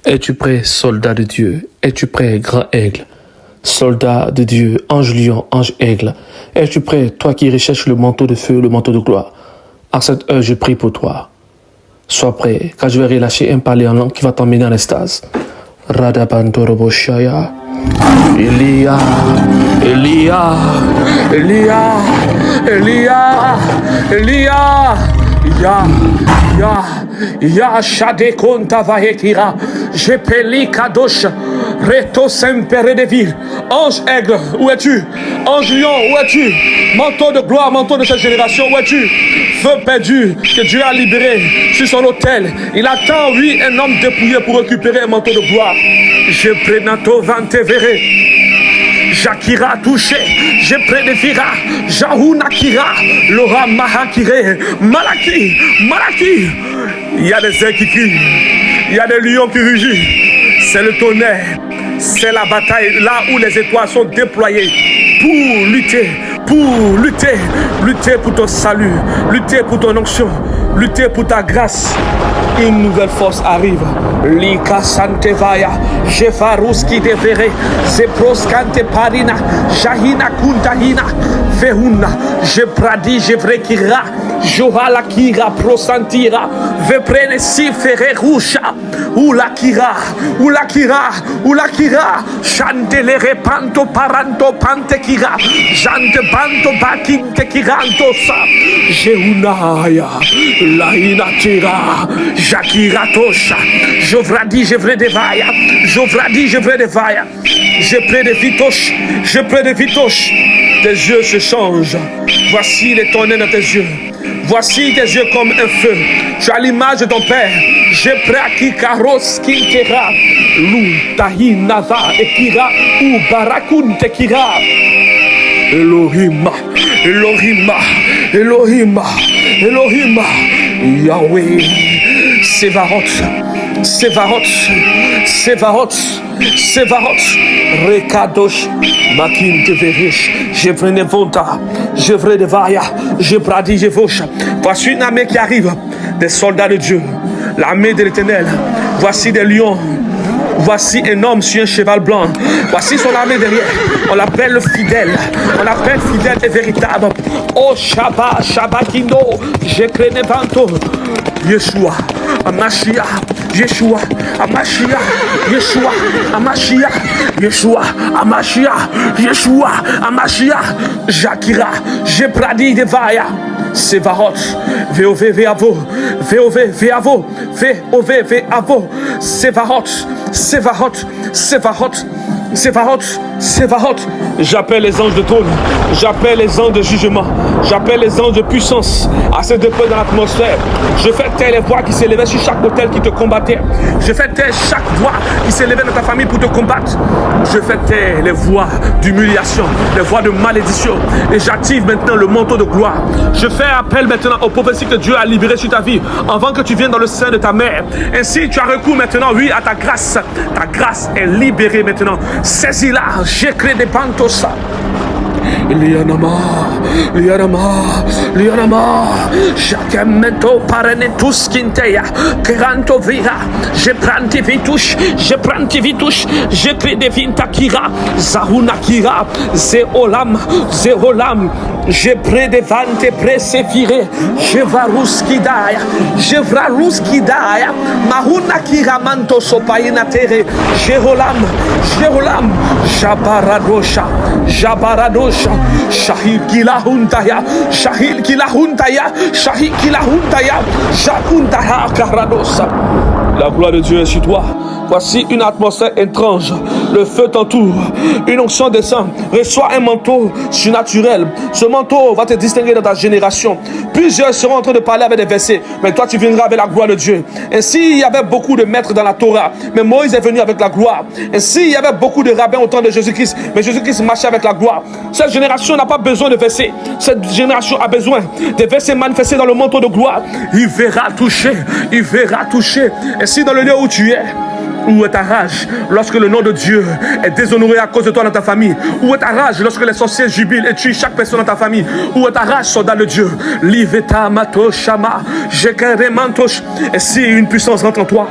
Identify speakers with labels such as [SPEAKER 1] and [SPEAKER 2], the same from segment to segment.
[SPEAKER 1] Es-tu prêt, soldat de Dieu? Es-tu prêt, grand aigle? Soldat de Dieu, ange lion, ange aigle. Es-tu prêt, toi qui recherches le manteau de feu, le manteau de gloire? À cette heure, je prie pour toi. Sois prêt, car je vais relâcher un parler en langue qui va t'emmener en extase. Radabantoroboshaya. Elia, Elia, Elia, Elia, Elia. Ya Shade Konta Vahekira, Jepeli Kadosh, Reto Sempere de Ville. Ange aigle, où es-tu? Ange lion, où es-tu? Manteau de gloire, manteau de cette génération, où es-tu? Feu perdu, que Dieu a libéré sur son autel. Il attend, oui, un homme dépouillé pour récupérer un manteau de gloire. Je prenato vante verre. Jakira touché, je prédéfira, Jahouna Kira, Laura Mahakire, Malaki. Il y a des ailes qui crient, il y a des lions qui rugissent. C'est le tonnerre, c'est la bataille, là où les étoiles sont déployées pour lutter pour ton salut, lutter pour ton onction, lutter pour ta grâce. Une nouvelle force arrive. Lika Santevaya, Jevaruski devere, Zeproskante Parina, Jahina Kuntahina, Vehuna, Jebradi, Jevrekira, Johala Kira, Prosantira, Veprene Sifere Rusha, Ulakira, Chandelere Panto Paranto Pantekira, Jante Banto Bakinte Kirantosa, Jeunaya, Laina Tira, Jakira Tosha, Jovradi, je vrai de vaia, je près de vitoche, tes yeux se changent, voici les tonnerres dans tes yeux, voici tes yeux comme un feu, tu as l'image de ton père, je praki karos kintera, lou tahinava ekira, ou barakun tekira, Elohim, Yahweh, Sevarot, Rekadosh, Makin Teverish, je prenais Vonta, je vrai de Vaya, je bradi, je vauche. Voici une armée qui arrive, des soldats de Dieu, l'armée de l'Éternel. Voici des lions. Voici un homme sur un cheval blanc. Voici son armée derrière. On l'appelle le fidèle. On l'appelle fidèle et véritable. Oh Shabbat Kindo. Je crée Vanto. Yeshua, Amashia, Yeshua, Amashia, Yeshua, Amashia, Yeshua, Amashia, Yeshua, Amashia, Jakira, Jebradi Devaya. Sevarot, VOV, Sevarot. J'appelle les anges de trône, j'appelle les anges de jugement, j'appelle les anges de puissance à se déposer dans l'atmosphère. Je fais taire les voix qui s'élevaient sur chaque hôtel qui te combattait. Je fais taire chaque voix qui s'élevait dans ta famille pour te combattre. Je fais taire les voix d'humiliation, les voix de malédiction. Et j'active maintenant le manteau de gloire. Je fais appel maintenant aux prophéties que Dieu a libérées sur ta vie avant que tu viennes dans le sein de ta mère. Ainsi, tu as recours maintenant, oui, à ta grâce. Ta grâce est libérée maintenant. Saisis-la, j'écris des pantosa. Lianama, Jacamento Paranetus Quinteia, Queranto Vira, je pranti vitush, je crée des Vintakira, Zahuna Kira, Zeolam, je près des vante presefire, je varuskidaya, Mahuna Kira Manto Sopaina Tere, Jeholam, Jabaradosha, Shahil Kila Huntaya, Jakuntaha Karadosa. La gloire de Dieu est sur toi. Voici une atmosphère étrange. Le feu t'entoure. Une onction descend. Reçois un manteau surnaturel. Ce manteau va te distinguer dans ta génération. Plusieurs seront en train de parler avec des versets. Mais toi, tu viendras avec la gloire de Dieu. Ainsi, il y avait beaucoup de maîtres dans la Torah. Mais Moïse est venu avec la gloire. Ainsi, il y avait beaucoup de rabbins au temps de Jésus-Christ. Mais Jésus-Christ marchait avec la gloire. Cette génération n'a pas besoin de versets. Cette génération a besoin des versets manifestés dans le manteau de gloire. Il verra toucher. Ainsi, dans le lieu où tu es, où est ta rage lorsque le nom de Dieu est déshonoré à cause de toi dans ta famille? Où est ta rage lorsque les sorciers jubilent et tuent chaque personne dans ta famille? Où est ta rage, soldat de Dieu? Liveta mato shama, jekere mantosh. Et si une puissance rentre en toi,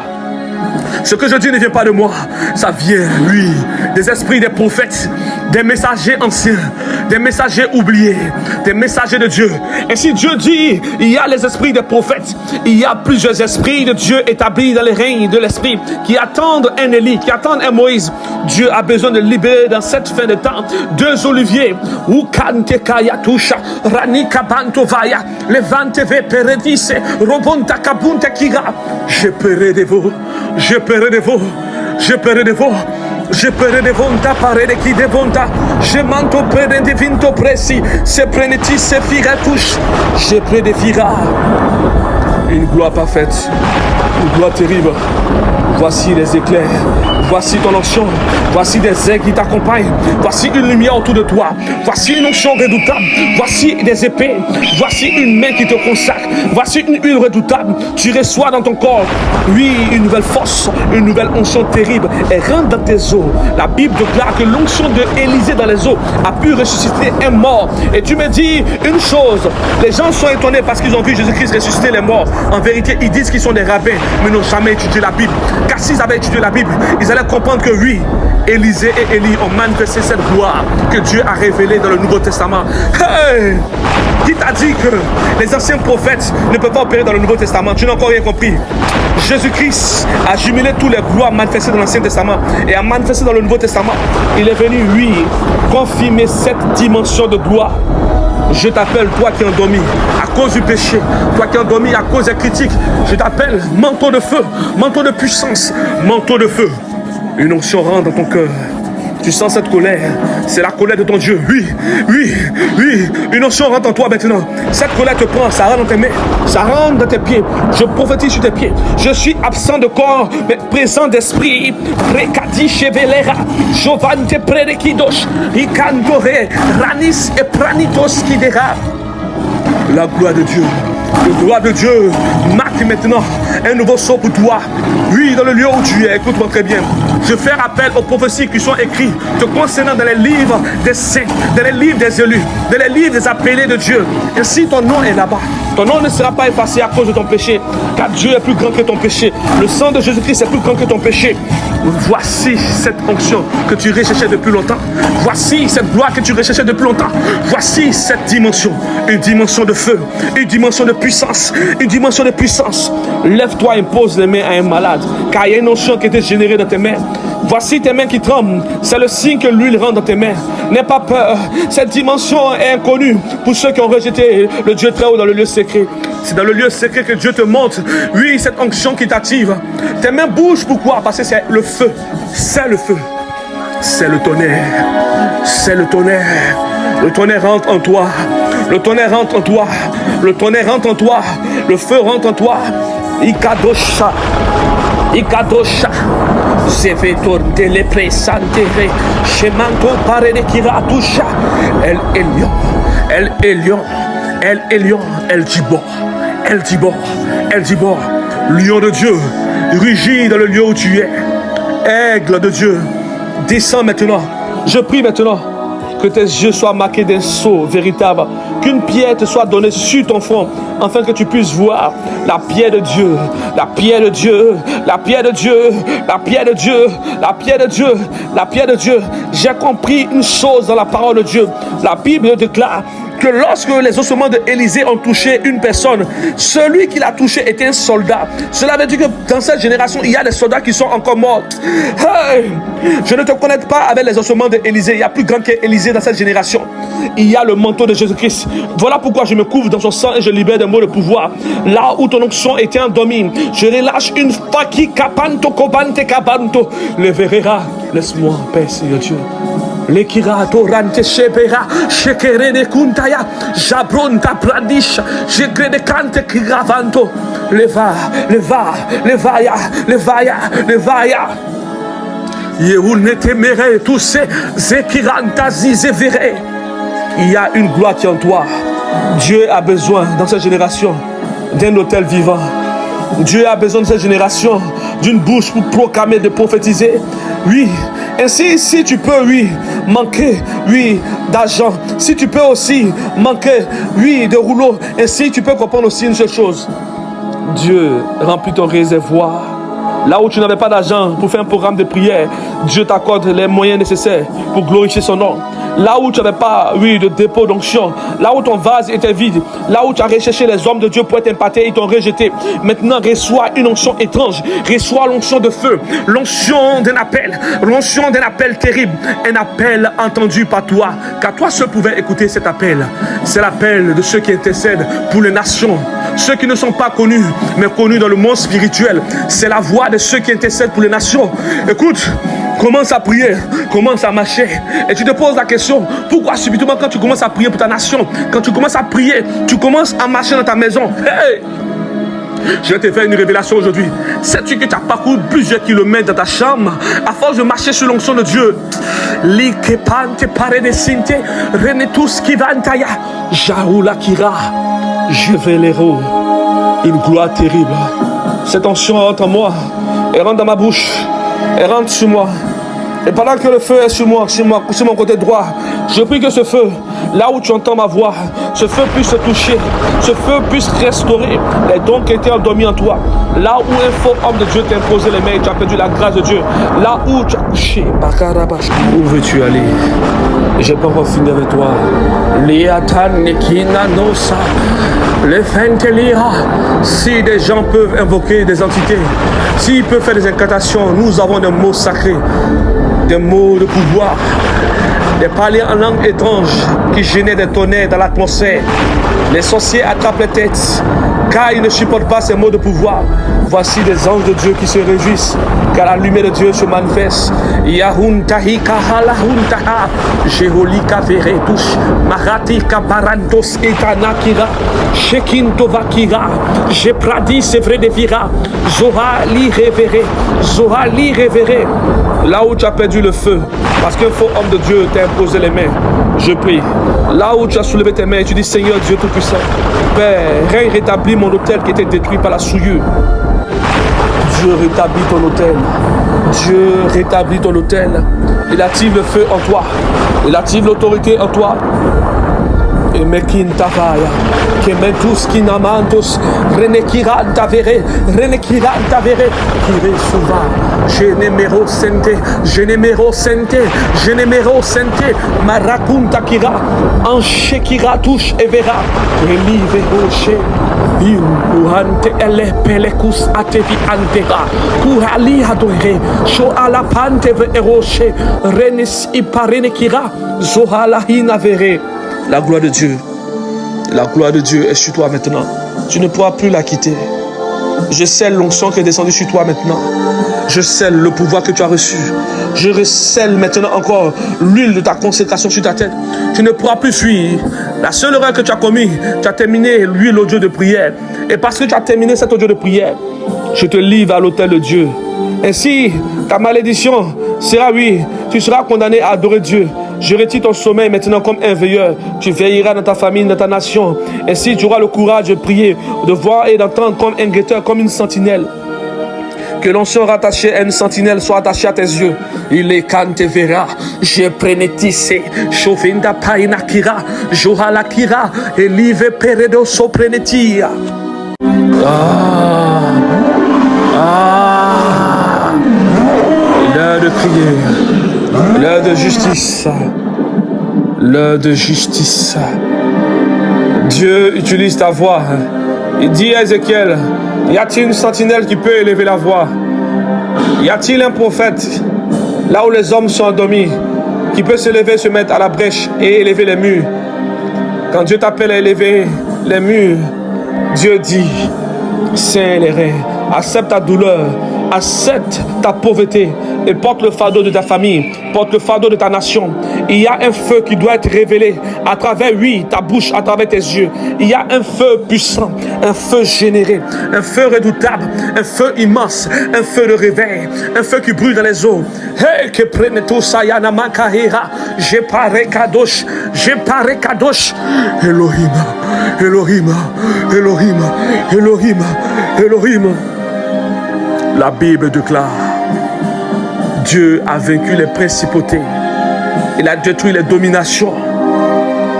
[SPEAKER 1] Ce que je dis ne vient pas de moi. Ça vient, oui, des esprits des prophètes, des messagers anciens, des messagers oubliés, des messagers de Dieu. Et si Dieu dit, il y a les esprits des prophètes, il y a plusieurs esprits de Dieu établis dans les règnes de l'esprit qui attendent un Élie, qui attendent un Moïse. Dieu a besoin de libérer dans cette fin de temps deux oliviers. Ukante kaya tusha, ranika banto vaya, levante ve peredise, robonta kabunta kira. Je paierai de vous, je paierai de vous, je paierai de vous. Je paierai de vonta parere qui devonta. Je manto prene de vinto presi. Se preneti se fira touche. Je prédéfira une gloire parfaite, une gloire terrible. Voici les éclairs, voici ton onction, voici des aigles qui t'accompagnent, voici une lumière autour de toi, voici une onction redoutable, voici des épées, voici une main qui te consacre, voici une huile redoutable. Tu reçois dans ton corps, oui, une nouvelle force, une nouvelle onction terrible et rentre dans tes os. La Bible déclare que l'onction de Élisée dans les os a pu ressusciter un mort. Et tu me dis une chose, les gens sont étonnés parce qu'ils ont vu Jésus-Christ ressusciter les morts. En vérité, ils disent qu'ils sont des rabbins, mais n'ont jamais étudié la Bible. Car s'ils avaient étudié la Bible, ils allaient comprendre que oui, Élisée et Élie ont manifesté cette gloire que Dieu a révélée dans le Nouveau Testament. Hey! Qui t'a dit que les anciens prophètes ne peuvent pas opérer dans le Nouveau Testament? Tu n'as encore rien compris. Jésus-Christ a jumelé toutes les gloires manifestées dans l'Ancien Testament et a manifesté dans le Nouveau Testament. Il est venu, oui, confirmer cette dimension de gloire. Je t'appelle, toi qui es endormi à cause du péché, toi qui es endormi à cause des critiques. Je t'appelle manteau de feu, manteau de puissance, manteau de feu. Une onction rentre dans ton cœur. Tu sens cette colère, c'est la colère de ton Dieu. Oui, oui, oui, une onction rentre en toi maintenant. Cette colère te prend, ça rentre dans tes mains, ça rentre dans tes pieds. Je prophétise sur tes pieds. Je suis absent de corps, mais présent d'esprit. Rekadi chevelera, jovante prerekidos, ikandore, ranis et pranitos kidera. La gloire de Dieu. La gloire de Dieu marque maintenant un nouveau saut pour toi. Oui, dans le lieu où tu es, écoute-moi très bien. Je fais appel aux prophéties qui sont écrites te concernant dans les livres des saints, dans les livres des élus, dans les livres des appelés de Dieu. Ainsi, ton nom est là-bas. Ton nom ne sera pas effacé à cause de ton péché, car Dieu est plus grand que ton péché. Le sang de Jésus-Christ est plus grand que ton péché. Voici cette onction que tu recherchais depuis longtemps. Voici cette gloire que tu recherchais depuis longtemps. Voici cette dimension, une dimension de feu, une dimension de puissance, une dimension de puissance. Lève-toi, impose les mains à un malade, car il y a une onction qui a été générée dans tes mains. Voici tes mains qui tremblent. C'est le signe que l'huile rentre dans tes mains. N'aie pas peur. Cette dimension est inconnue pour ceux qui ont rejeté le Dieu très haut dans le lieu secret. C'est dans le lieu secret que Dieu te montre. Oui, cette onction qui t'active. Tes mains bougent. Pourquoi? Parce que c'est le feu. C'est le feu. C'est le tonnerre. C'est le tonnerre. Le tonnerre rentre en toi. Le tonnerre rentre en toi. Le tonnerre rentre en toi. Le feu rentre en toi. Ikadosha. Ikadosha. Zevetor de lepresantere. Chemanto parede kiratusha. El Elion. El Elion. El Elion. El Dibor. El Dibor. El Dibor. Lion de Dieu. Rugis dans le lieu où tu es. Aigle de Dieu. Descends maintenant. Je prie maintenant que tes yeux soient marqués d'un sceau véritable, qu'une pierre te soit donnée sur ton front, afin que tu puisses voir la pierre de Dieu, la pierre de Dieu, la pierre de Dieu, la pierre de Dieu, la pierre de Dieu, la pierre de Dieu. J'ai compris une chose dans la parole de Dieu. La Bible déclare que lorsque les ossements d'Élisée ont touché une personne, celui qui l'a touché était un soldat. Cela veut dire que dans cette génération, il y a des soldats qui sont encore morts. Hey! Je ne te connais pas avec les ossements d'Élisée. Il y a plus grand qu'Élisée dans cette génération. Il y a le manteau de Jésus-Christ. Voilà pourquoi je me couvre dans son sang et je libère des mots de pouvoir. Là où ton onction était endormie, je relâche une faki kapanto kobante kabanto. Le verra. Laisse-moi en paix, Seigneur Dieu. Lekirato rante shebera shekere de kuntaya jabronta pradish jegre de kante kiravanto leva levaya yeune temere tous ces zekiranta zizevere. Il y a une gloire qui est en toi. Dieu a besoin dans cette génération d'un autel vivant. Dieu a besoin de cette génération d'une bouche pour proclamer, de prophétiser. Oui, ainsi si tu peux, oui, manquer, oui, d'argent. Si tu peux aussi manquer, oui, de rouleau. Ainsi tu peux comprendre aussi une seule chose. Dieu remplit ton réservoir Là où tu n'avais pas d'argent pour faire un programme de prière, Dieu t'accorde les moyens nécessaires pour glorifier son nom. Là où tu n'avais pas, de dépôt d'onction, là où ton vase était vide, là où tu as recherché les hommes de Dieu pour être impactés, ils t'ont rejeté. Maintenant, reçois une onction étrange, reçois l'onction de feu, l'onction d'un appel terrible, un appel entendu par toi, car toi seul pouvais écouter cet appel. C'est l'appel de ceux qui intercèdent pour les nations, ceux qui ne sont pas connus, mais connus dans le monde spirituel. C'est la voix de ceux qui intercèdent pour les nations. Écoute, commence à prier, commence à marcher. Et tu te poses la question, pourquoi subitement quand tu commences à prier pour ta nation, quand tu commences à prier, tu commences à marcher dans ta maison? Hey! Je vais te faire une révélation aujourd'hui. Sais-tu que tu as parcouru plusieurs kilomètres dans ta chambre à force de marcher sur l'onction de Dieu? Je vais l'héros. Une gloire terrible. Cette onction rentre en moi. Elle rentre dans ma bouche. Elle rentre sur moi. Et pendant que le feu est sur moi, sur mon côté droit, je prie que ce feu, là où tu entends ma voix, ce feu puisse te toucher, ce feu puisse restaurer les dons qui étaient endormis en toi. Là où un faux homme de Dieu t'a imposé les mains, tu as perdu la grâce de Dieu. Là où tu as couché, où veux-tu aller? Je n'ai pas encore fini avec toi. Si des gens peuvent invoquer des entités, s'ils peuvent faire des incantations, nous avons des mots sacrés, des mots de pouvoir, des parler en langue étrange qui génèrent des tonnerres dans l'atmosphère. Les sorciers attrapent les têtes car ils ne supportent pas ces mots de pouvoir. Voici des anges de Dieu qui se réjouissent car la lumière de Dieu se manifeste. Yahuntahi kahalahuntaha Jeholika veretush Marati kabarantos etanakira Shekindovakira Jepradi sevredevira Zohali révéré. Là où tu as perdu le feu parce qu'un faux homme de Dieu t'a imposé les mains, je prie. Là où tu as soulevé tes mains et tu dis Seigneur Dieu Tout-Puissant, Père, rétablis mon autel qui était détruit par la souillure. Dieu rétablit ton autel. Dieu rétablit ton autel. Il active le feu en toi. Il active l'autorité en toi. Et mekin tavaya, que mentus kinamantos, renekiran tavere, kire suva, genemero sente, marakunta kira, anche kira touche evera, relive roche, in uhante ele pelekus atevi antera, kuhali hadore, sho ala pante ve roche, renis iparene kira, zohala hinavere. La gloire de Dieu est sur toi maintenant. Tu ne pourras plus la quitter. Je scelle l'onction qui est descendue sur toi maintenant. Je scelle le pouvoir que tu as reçu. Je recèle maintenant encore l'huile de ta consécration sur ta tête. Tu ne pourras plus fuir. La seule erreur que tu as commise, tu as terminé l'huile audio de prière. Et parce que tu as terminé cet audio de prière, je te livre à l'autel de Dieu. Ainsi, ta malédiction sera, tu seras condamné à adorer Dieu. Je retire ton sommeil maintenant comme un veilleur. Tu veilleras dans ta famille, dans ta nation. Ainsi, tu auras le courage de prier, de voir et d'entendre comme un guetteur, comme une sentinelle. Que l'onction rattachée à une sentinelle soit attachée à tes yeux. Il est quand te verra. Je prenetisse. Chovinda paina kira. Johala kira. Elive peredo soprenetia. L'heure de prière. L'heure de justice. L'heure de justice. Dieu utilise ta voix. Il dit à Ézéchiel, y a-t-il une sentinelle qui peut élever la voix? Y a-t-il un prophète, là où les hommes sont endormis, qui peut se lever, se mettre à la brèche et élever les murs? Quand Dieu t'appelle à élever les murs, Dieu dit, Saint les reins, accepte ta douleur, accepte ta pauvreté et porte le fardeau de ta famille, porte le fardeau de ta nation. Il y a un feu qui doit être révélé à travers, ta bouche, à travers tes yeux. Il y a un feu puissant, un feu généré, un feu redoutable, un feu immense, un feu de réveil, un feu qui brûle dans les eaux. Hey, que prenne tout ça, yana makahira, je pare kadosh, Elohim, Elohim, Elohim, Elohim, Elohim. La Bible déclare, Dieu a vaincu les principautés. Il a détruit les dominations.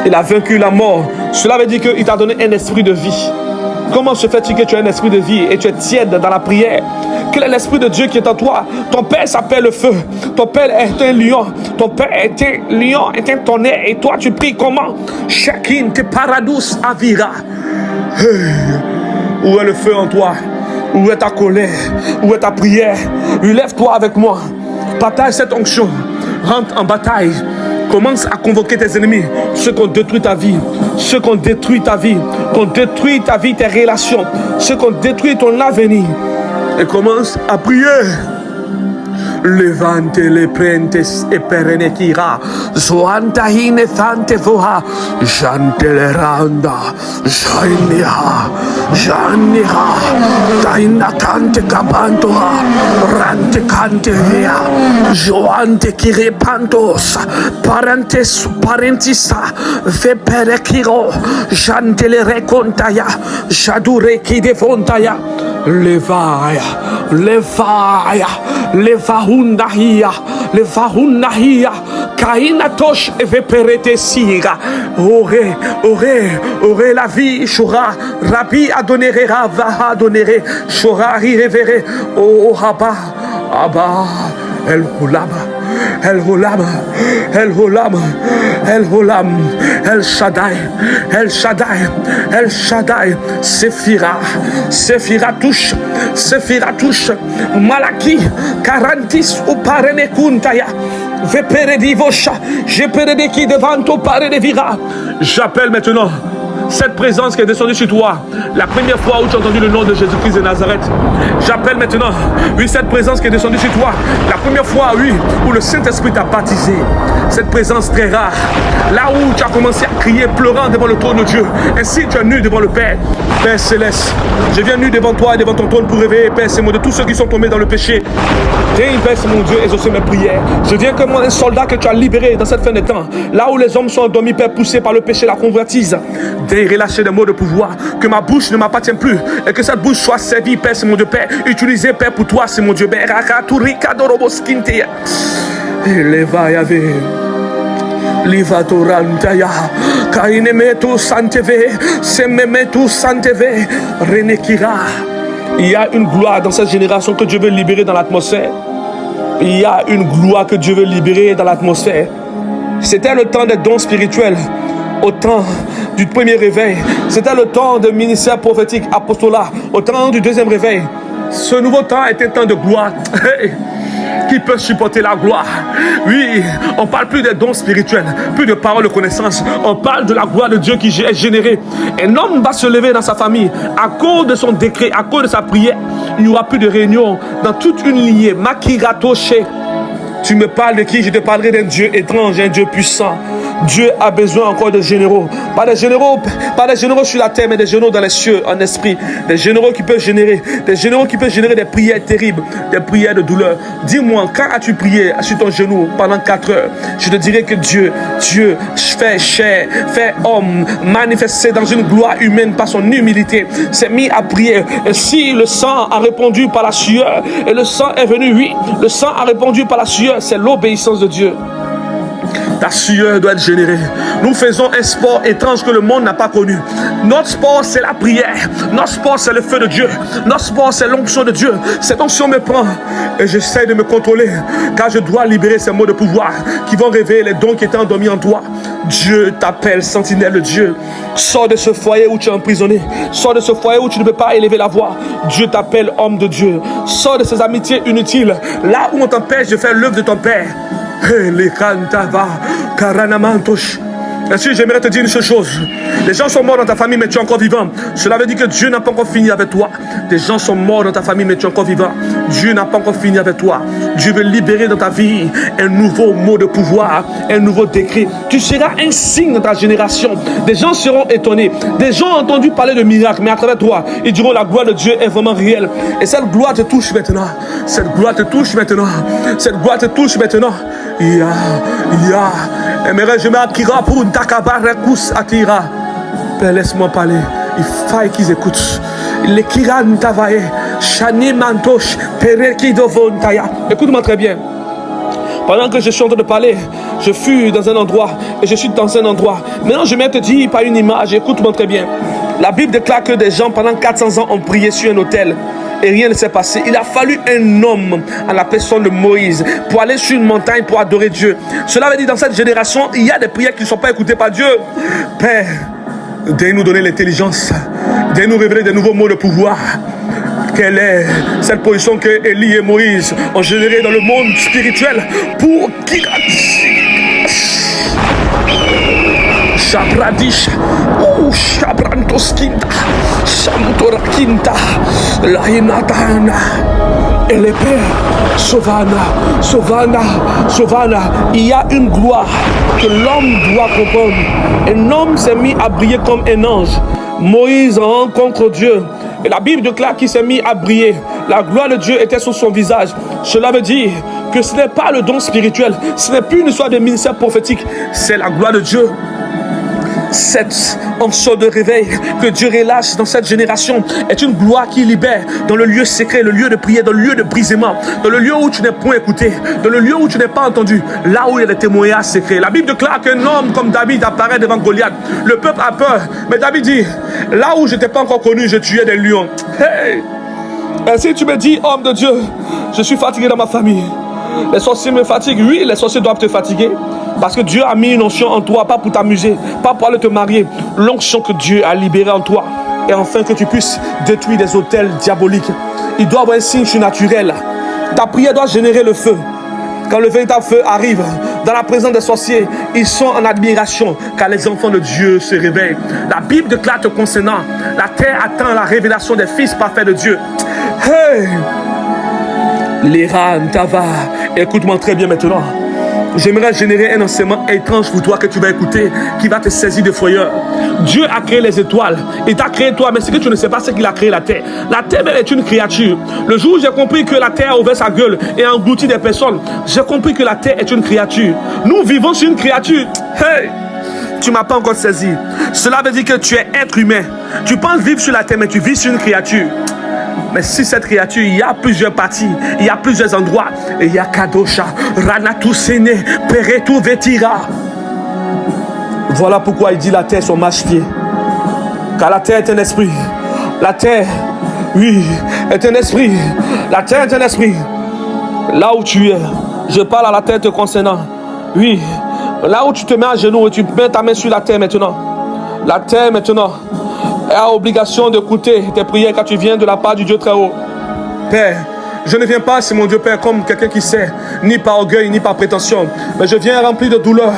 [SPEAKER 1] Il a vaincu la mort. Cela veut dire qu'il t'a donné un esprit de vie. Comment se fait-il que tu as un esprit de vie et tu es tiède dans la prière? Quel est l'Esprit de Dieu qui est en toi? Ton Père s'appelle le feu. Ton Père est un lion. Ton Père est un lion, est un tonnerre. Et toi, tu pries comment? Chacun te paradous avira. Hey. Où est le feu en toi? Où est ta colère? Où est ta prière? Lève-toi avec moi. Partage cette onction. Rentre en bataille. Commence à convoquer tes ennemis, ceux qui ont détruit ta vie, ceux qui ont détruit ta vie, tes relations, ceux qui ont détruit ton avenir. Et commence à prier. Levante le prentes e perenekira, zoantahine thante voha, janteleranda, janira, taina kante kabantoha, rante kante vea, joante kirepantos, parentisa, veperekiro, jantelere kontaya, jadure ki devontaya. Levaya, levahundahia, kainatosh eveperete sira, ore la vie, shura, rabi adonere, rava adonere, shura revere, oh haba, el hulam, El Shaddai, Sephira touche, Malaki, Karantis ou Parene Kuntaya, Veperedi Vosha, Jeperedi qui devant au Parene Vira. J'appelle maintenant cette présence qui est descendue sur toi, la première fois où tu as entendu le nom de Jésus-Christ de Nazareth. J'appelle maintenant, oui, cette présence qui est descendue sur toi, la première fois, oui, où le Saint-Esprit t'a baptisé. Cette présence très rare, là où tu as commencé à crier, pleurant devant le trône de Dieu. Ainsi tu es nu devant le Père. Père Céleste, je viens nu devant toi et devant ton trône pour réveiller, Père, c'est moi, de tous ceux qui sont tombés dans le péché. Viens, Père, c'est mon Dieu, exaucer mes prières. Je viens comme un soldat que tu as libéré dans cette fin de temps. Là où les hommes sont endormis, Père, poussés par le péché, la convoitise. Viens relâcher des mots de pouvoir. Que ma bouche ne m'appartient plus. Et que cette bouche soit servie, Père, c'est mon Dieu, Père. Utilisée, Père, pour toi, c'est mon Dieu, Père. Livatorantaya, Kainemetu Santeve, Sememetu Santeve, Renekira. Il y a une gloire dans cette génération que Dieu veut libérer dans l'atmosphère. Il y a une gloire que Dieu veut libérer dans l'atmosphère. C'était le temps des dons spirituels, au temps du premier réveil. C'était le temps de ministère prophétique, apostolat, au temps du deuxième réveil. Ce nouveau temps est un temps de gloire. Qui peut supporter la gloire? Oui, on parle plus des dons spirituels, plus de paroles de connaissance. On parle de la gloire de Dieu qui est générée. Un homme va se lever dans sa famille à cause de son décret, à cause de sa prière. Il n'y aura plus de réunion dans toute une lignée. Makiratoche. Tu me parles de qui? Je te parlerai d'un Dieu étrange, un Dieu puissant. Dieu a besoin encore de généraux. Pas des généraux sur la terre, mais des généraux dans les cieux, en esprit. Des généraux qui peuvent générer des prières terribles, des prières de douleur. Dis-moi, quand as-tu prié sur ton genou pendant 4 heures? Je te dirai que Dieu fait chair, fait homme, manifesté dans une gloire humaine par son humilité, s'est mis à prier. Et si le sang a répondu par la sueur, et le sang est venu, oui, le sang a répondu par la sueur, c'est l'obéissance de Dieu. Ta sueur doit être générée. Nous faisons un sport étrange que le monde n'a pas connu. Notre sport, c'est la prière. Notre sport, c'est le feu de Dieu. Notre sport, c'est l'onction de Dieu. Cette onction me prend et j'essaie de me contrôler, car je dois libérer ces mots de pouvoir qui vont réveiller les dons qui étaient endormis en toi. Dieu t'appelle, sentinelle de Dieu. Sors de ce foyer où tu es emprisonné. Sors de ce foyer où tu ne peux pas élever la voix. Dieu t'appelle, homme de Dieu. Sors de ces amitiés inutiles, là où on t'empêche de faire l'œuvre de ton Père. Les cantava, caranamantos. Ainsi, j'aimerais te dire une seule chose. Les gens sont morts dans ta famille, mais tu es encore vivant. Cela veut dire que Dieu n'a pas encore fini avec toi. Des gens sont morts dans ta famille, mais tu es encore vivant. Dieu n'a pas encore fini avec toi. Dieu veut libérer dans ta vie un nouveau mot de pouvoir, un nouveau décret. Tu seras un signe dans ta génération. Des gens seront étonnés. Des gens ont entendu parler de miracles, mais à travers toi, ils diront la gloire de Dieu est vraiment réelle. Et cette gloire te touche maintenant. Cette gloire te touche maintenant. Cette gloire te touche maintenant. Je m'attira pour une takabarekus attira. Père, laisse-moi parler. Il faille qu'ils écoutent. Les kiran tavaye, shani mantosh, pereki dovontaya. Écoute-moi très bien. Pendant que je suis en train de parler, je fus dans un endroit et je suis dans un endroit. Maintenant, je vais te dire par une image. Écoute-moi très bien. La Bible déclare que des gens pendant 400 ans ont prié sur un autel. et rien ne s'est passé. Il a fallu un homme à la personne de Moïse pour aller sur une montagne pour adorer Dieu. Cela veut dire dans cette génération, il y a des prières qui ne sont pas écoutées par Dieu. Père, daigne nous donner l'intelligence, daigne nous révéler de nouveaux mots de pouvoir. Quelle est cette position que Élie et Moïse ont générée dans le monde spirituel pour qui Shabradish, Shabrantoskinta, Shamutorakinta, Lainatana, et les pères, Sauvana. Il y a une gloire que l'homme doit comprendre. Un homme s'est mis à briller comme un ange. Moïse rencontre Dieu. Et la Bible déclare qu'il s'est mis à briller. La gloire de Dieu était sur son visage. Cela veut dire que ce n'est pas le don spirituel. Ce n'est plus une histoire de ministère prophétique. C'est la gloire de Dieu. Cette onction de réveil que Dieu relâche dans cette génération est une gloire qui libère dans le lieu secret, le lieu de prière, dans le lieu de brisement, dans le lieu où tu n'es point écouté, dans le lieu où tu n'es pas entendu, là où il y a des témoignages secrets. La Bible déclare qu'un homme comme David apparaît devant Goliath. Le peuple a peur, mais David dit, là où je n'étais pas encore connu, je tuais des lions. Hey! Et si tu me dis, homme de Dieu, je suis fatigué dans ma famille, les sorciers me fatiguent. Oui, les sorciers doivent te fatiguer. Parce que Dieu a mis une onction en toi, pas pour t'amuser, pas pour aller te marier. L'onction que Dieu a libérée en toi. Et enfin que tu puisses détruire des autels diaboliques. Il doit avoir un signe surnaturel. Ta prière doit générer le feu. Quand le véritable feu arrive, dans la présence des sorciers, ils sont en admiration car les enfants de Dieu se réveillent. La Bible déclare te concernant, la terre attend la révélation des fils parfaits de Dieu. Hey! L'Iran, Tava, écoute-moi très bien maintenant. J'aimerais générer un enseignement étrange pour toi que tu vas écouter, qui va te saisir de frayeur. Dieu a créé les étoiles. Il t'a créé toi, mais ce que tu ne sais pas, c'est qu'il a créé la terre. La terre, elle est une créature. Le jour où j'ai compris que la terre a ouvert sa gueule et a englouti des personnes, j'ai compris que la terre est une créature. Nous vivons sur une créature. Hey! Tu ne m'as pas encore saisi. Cela veut dire que tu es être humain. Tu penses vivre sur la terre, mais tu vis sur une créature. Mais si cette créature, il y a plusieurs parties, il y a plusieurs endroits. Et il y a Kadosha, Ranatu Sene, Peretu Vetira. Voilà pourquoi il dit la terre son marche-pied. Car la terre est un esprit. La terre, oui, est un esprit. La terre est un esprit. Là où tu es, je parle à la terre te concernant. Oui, là où tu te mets à genoux et tu mets ta main sur la terre maintenant. La terre maintenant a obligation d'écouter tes prières quand tu viens de la part du Dieu très haut. Père, je ne viens pas, c'est mon Dieu Père, comme quelqu'un qui sait, ni par orgueil, ni par prétention, mais je viens rempli de douleur,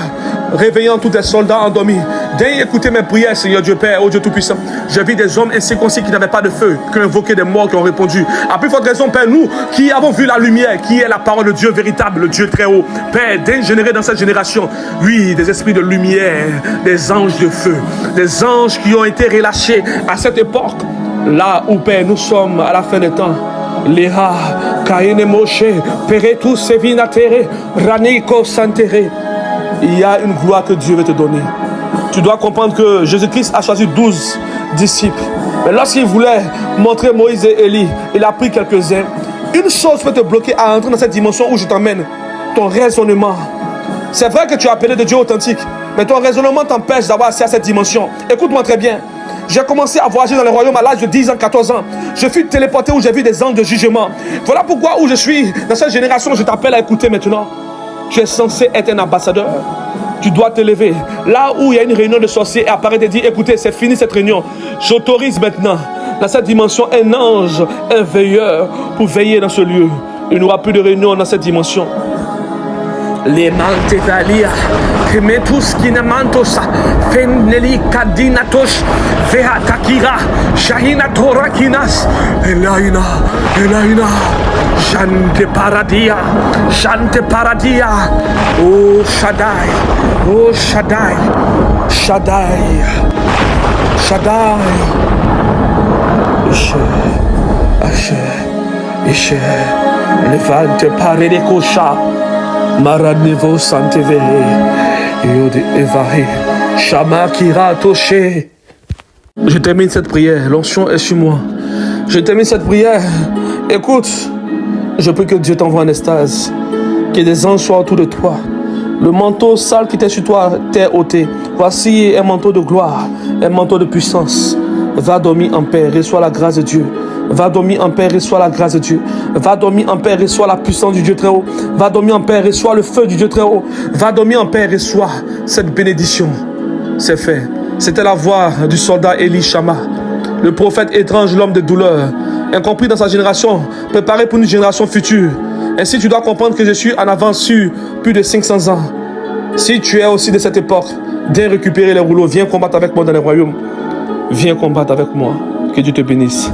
[SPEAKER 1] réveillant tous tes soldats endormis. Daigne écouter mes prières, Seigneur Dieu Père, ô Dieu Tout-Puissant. Je vis des hommes incirconcis qui n'avaient pas de feu, qui ont invoqué des morts, qui ont répondu. À plus forte raison, Père, nous qui avons vu la lumière, qui est la parole de Dieu véritable, le Dieu très haut. Père, daigne générer dans cette génération, oui, des esprits de lumière, des anges de feu, des anges qui ont été relâchés à cette époque, là où, Père, nous sommes à la fin des temps. Léha, Kaine Moshe, Peretu Sevinatere, Raniko Santere. Il y a une gloire que Dieu veut te donner. Tu dois comprendre que Jésus-Christ a choisi 12 disciples. Mais lorsqu'il voulait montrer Moïse et Élie, il a pris quelques-uns. Une chose peut te bloquer à entrer dans cette dimension où je t'emmène. Ton raisonnement. C'est vrai que tu es appelé de Dieu authentique, mais ton raisonnement t'empêche d'avoir accès à cette dimension. Écoute-moi très bien. J'ai commencé à voyager dans le royaume à l'âge de 10 ans, 14 ans. Je fus téléporté où j'ai vu des anges de jugement. Voilà pourquoi où je suis dans cette génération, je t'appelle à écouter maintenant. Tu es censé être un ambassadeur. Tu dois te lever. Là où il y a une réunion de sorciers et apparaître et dire, écoutez, c'est fini cette réunion. J'autorise maintenant, dans cette dimension, un ange, un veilleur pour veiller dans ce lieu. Il n'y aura plus de réunion dans cette dimension. Les mantevalia, kemetus kinemantos, feneli kadinatos, vehatakira, shahina torakinas, elaina, Shante paradia, oh Shaddai, Ishe, levante pare de kosha, Maranevo Santeve, Yode Evahe, Shamakira Toshe. Je termine cette prière, l'onction est sur moi. Je termine cette prière. Écoute, je prie que Dieu t'envoie en extase, que des anges soient autour de toi. Le manteau sale qui était sur toi t'est ôté. Voici un manteau de gloire, un manteau de puissance. Va dormir en paix, reçois la grâce de Dieu. Va dormir en paix et reçois la grâce de Dieu. Va dormir en paix et reçois la puissance du Dieu très haut. Va dormir en paix et reçois le feu du Dieu très haut. Va dormir en paix et reçois cette bénédiction. C'est fait. C'était la voix du soldat Élie Shama, le prophète étrange, l'homme de douleur, incompris dans sa génération, préparé pour une génération future. Ainsi, tu dois comprendre que je suis en avance sur plus de 500 ans. Si tu es aussi de cette époque, viens récupérer les rouleaux, viens combattre avec moi dans les royaumes. Viens combattre avec moi. Que Dieu te bénisse.